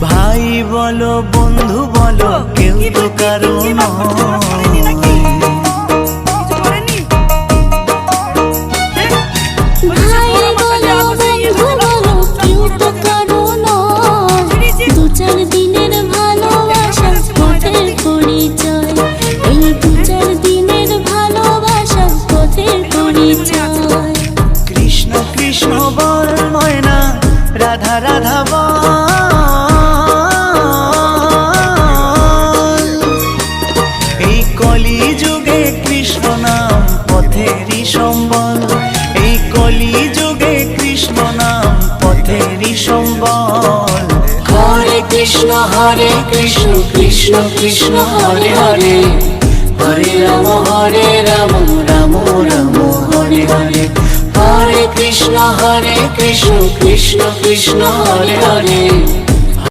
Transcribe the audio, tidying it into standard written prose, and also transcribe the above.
ভাই বলো বন্ধু বলো কেউ তো কারো কৃষ্ণ কৃষ্ণ বল ময়না রাধা রাধা বল এই কলি যুগে কৃষ্ণ নাম পথেরই সম্বল এই কলি যুগে কৃষ্ণ নাম পথেরই সম্বল হরে কৃষ্ণ কৃষ্ণ কৃষ্ণ হরে হরে হরে রাম রাম রাম হরে হরে হরে কৃষ্ণ কৃষ্ণ কৃষ্ণ হরে হরে